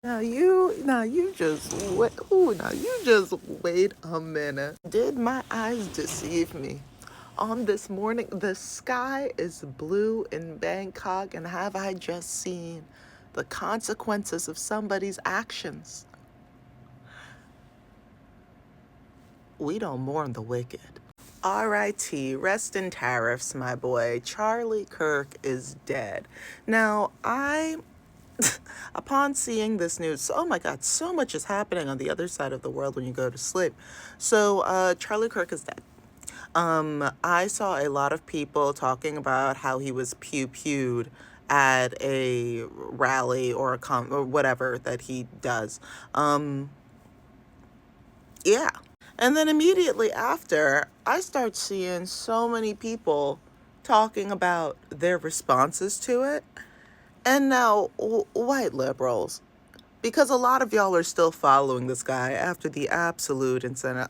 Now you just wait a minute. Did my eyes deceive me? On this morning, the sky is blue in Bangkok, and have I just seen the consequences of somebody's actions? We don't mourn the wicked. R.I.T. Rest in tariffs, my boy. Charlie Kirk is dead. Now, upon seeing this news, oh my God, so much is happening on the other side of the world when you go to sleep. So, Charlie Kirk is dead. I saw a lot of people talking about how he was pew-pew'd at a rally or or whatever that he does. Yeah. And then immediately after, I start seeing so many people talking about their responses to it. And now, white liberals, because a lot of y'all are still following this guy after the absolute incentive.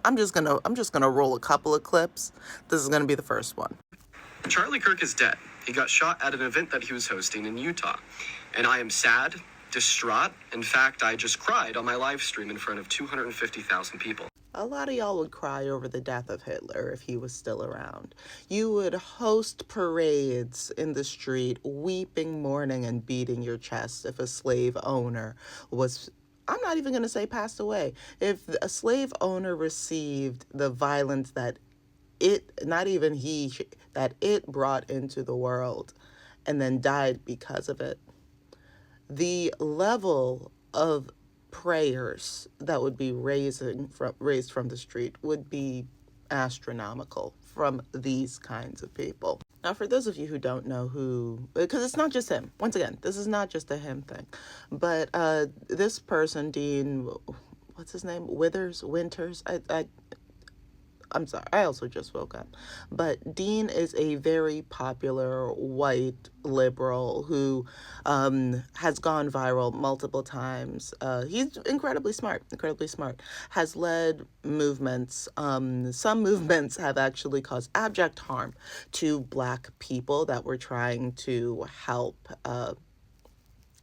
I'm just gonna roll a couple of clips. This is gonna be the first one. Charlie Kirk is dead. He got shot at an event that he was hosting in Utah. And I am sad, distraught. In fact, I just cried on my live stream in front of 250,000 people. A lot of y'all would cry over the death of Hitler if he was still around. You would host parades in the street, weeping, mourning, and beating your chest if a slave owner was, I'm not even going to say passed away. If a slave owner received the violence that that it brought into the world and then died because of it, the level of prayers that would be raised from the street would be astronomical from these kinds of people. Now, for those of you who don't know who, because it's not just him. Once again, this is not just a him thing, but this person, Dean, what's his name? Winters. I'm sorry, I also just woke up. But Dean is a very popular white liberal who has gone viral multiple times. He's incredibly smart, has led movements. Some movements have actually caused abject harm to Black people that were trying to help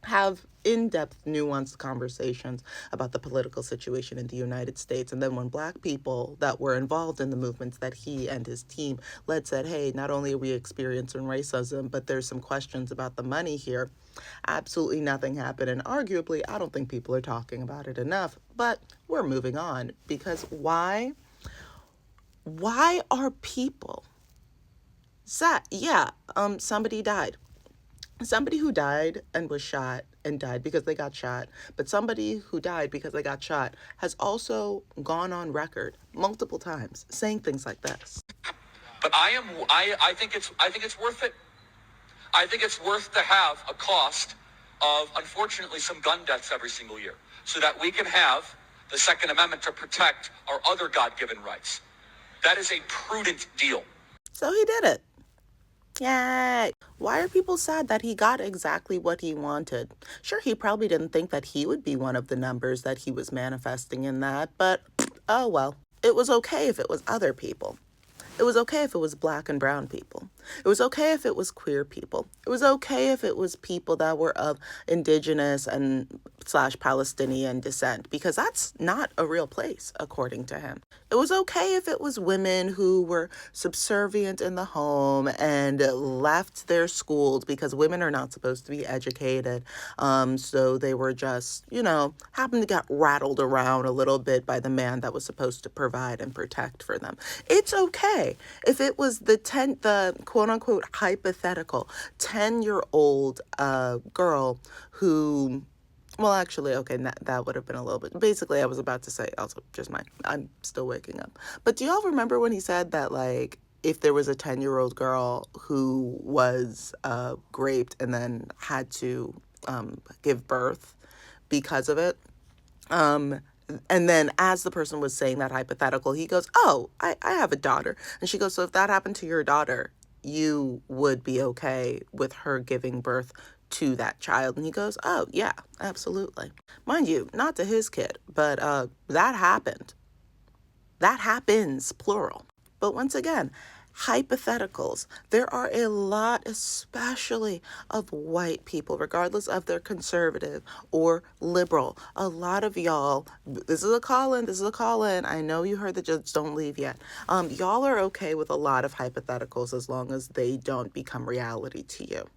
have in-depth, nuanced conversations about the political situation in the United States. And then when Black people that were involved in the movements that he and his team led said, hey, not only are we experiencing racism, but there's some questions about the money here, absolutely nothing happened. And arguably, I don't think people are talking about it enough, but we're moving on. Because why? Why are people sad? Yeah, somebody died. Somebody who died and was shot and died because they got shot, but somebody who died because they got shot has also gone on record multiple times saying things like this. But I think it's worth it. I think it's worth to have a cost of, unfortunately, some gun deaths every single year so that we can have the Second Amendment to protect our other God-given rights. That is a prudent deal. So he did it. Yay! Why are people sad that he got exactly what he wanted? Sure, he probably didn't think that he would be one of the numbers that he was manifesting in that, but oh well. It was okay if it was other people. It was okay if it was Black and brown people. It was okay if it was queer people. It was okay if it was people that were of indigenous and / Palestinian descent, because that's not a real place, according to him. It was okay if it was women who were subservient in the home and left their schools because women are not supposed to be educated. So they were just, happened to get rattled around a little bit by the man that was supposed to provide and protect for them. It's okay if it was the quote unquote hypothetical 10-year-old girl who, well, actually, okay, that would have been a little bit. Basically, I was about to say, also, just mine. I'm still waking up. But do y'all remember when he said that, like, if there was a 10-year-old girl who was raped and then had to give birth because of it? And then as the person was saying that hypothetical, he goes, oh, I have a daughter. And she goes, so if that happened to your daughter, you would be okay with her giving birth to that child? And he goes, oh, yeah, absolutely. Mind you, not to his kid, but that happened. That happens, plural. But once again, Hypotheticals. There are a lot, especially of white people, regardless of their conservative or liberal. A lot of y'all, this is a call-in, this is a call-in. I know you heard the Just Don't Leave Yet. Y'all are okay with a lot of hypotheticals as long as they don't become reality to you.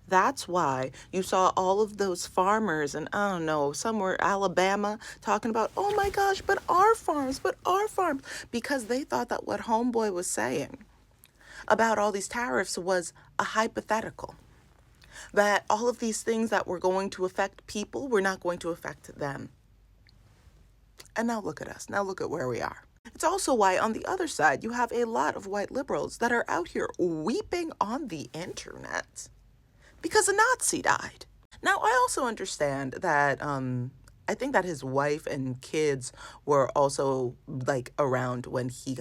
That's why you saw all of those farmers in, I don't know, somewhere Alabama talking about, oh my gosh, but our farms, because they thought that what Homeboy was saying about all these tariffs was a hypothetical. That all of these things that were going to affect people were not going to affect them. And now look at us. Now look at where we are. It's also why on the other side, you have a lot of white liberals that are out here weeping on the internet because a Nazi died. Now, I also understand that I think that his wife and kids were also like around when he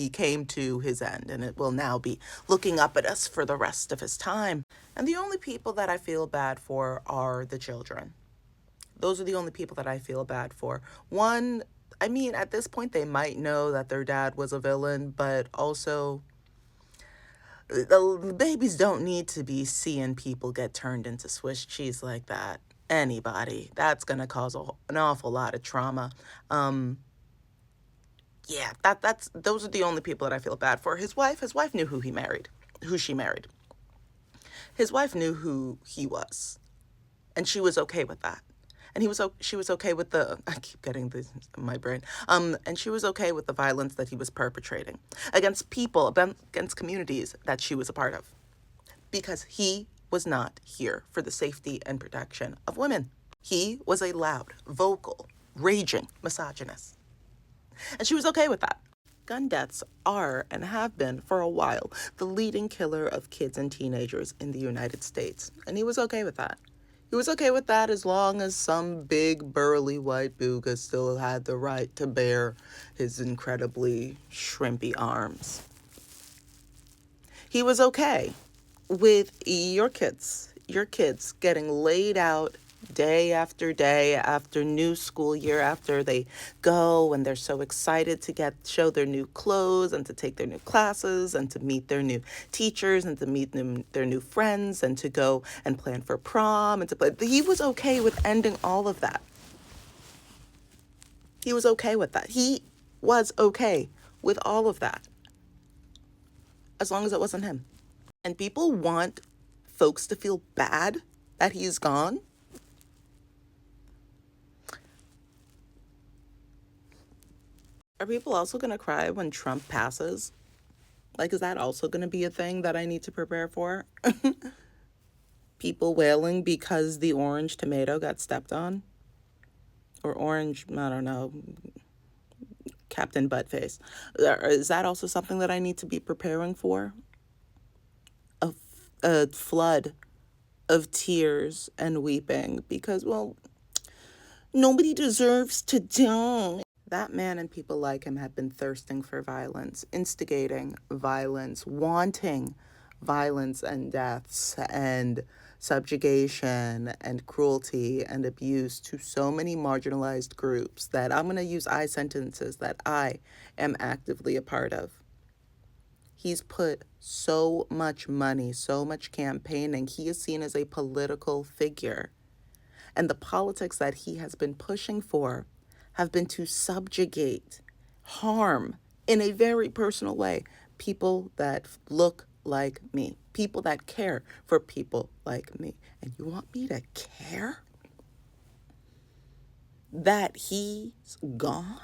came to his end, and it will now be looking up at us for the rest of his time. And the only people that I feel bad for are the children. Those are the only people that I feel bad for. One, I mean, at this point, they might know that their dad was a villain, but also the babies don't need to be seeing people get turned into Swiss cheese like that. Anybody. That's going to cause an awful lot of trauma. Yeah, that's those are the only people that I feel bad for. His wife knew who she married. His wife knew who he was, and she was okay with that. And she was okay with the I keep getting this in my brain. And she was okay with the violence that he was perpetrating against people, against communities that she was a part of, because he was not here for the safety and protection of women. He was a loud, vocal, raging misogynist. And she was okay with that. Gun deaths are and have been for a while the leading killer of kids and teenagers in the United States. And he was okay with that. He was okay with that as long as some big burly white booga still had the right to bear his incredibly shrimpy arms. He was okay with your kids getting laid out day after new school year, after they go and they're so excited to show their new clothes and to take their new classes and to meet their new teachers and to meet their new friends and to go and plan for prom and to play. He was okay with ending all of that. He was okay with that. He was okay with all of that as long as it wasn't him. And people want folks to feel bad that he's gone. Are people also going to cry when Trump passes? Like, is that also going to be a thing that I need to prepare for? People wailing because the orange tomato got stepped on? Or orange, I don't know, Captain Buttface. Is that also something that I need to be preparing for? A flood of tears and weeping because, well, nobody deserves to die. That man and people like him have been thirsting for violence, instigating violence, wanting violence and deaths and subjugation and cruelty and abuse to so many marginalized groups that I'm going to use I sentences that I am actively a part of. He's put so much money, so much campaigning. He is seen as a political figure. And the politics that he has been pushing for have been to subjugate, harm, in a very personal way, people that look like me, people that care for people like me. And you want me to care that he's gone?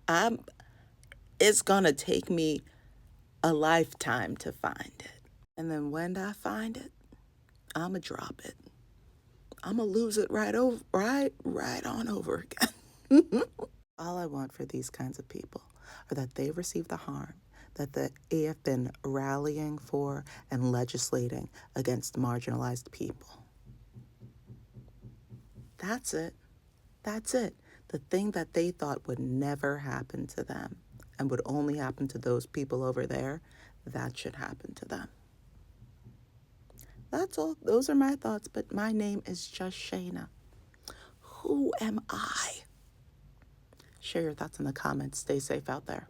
I'm it's gonna take me a lifetime to find it. And then when I find it, I'ma drop it. I'ma lose it right on over again. All I want for these kinds of people are that they receive the harm that they have been rallying for and legislating against marginalized people. That's it. That's it. The thing that they thought would never happen to them and would only happen to those people over there, that should happen to them. That's all. Those are my thoughts, but my name is just Shayna. Who am I? Share your thoughts in the comments. Stay safe out there.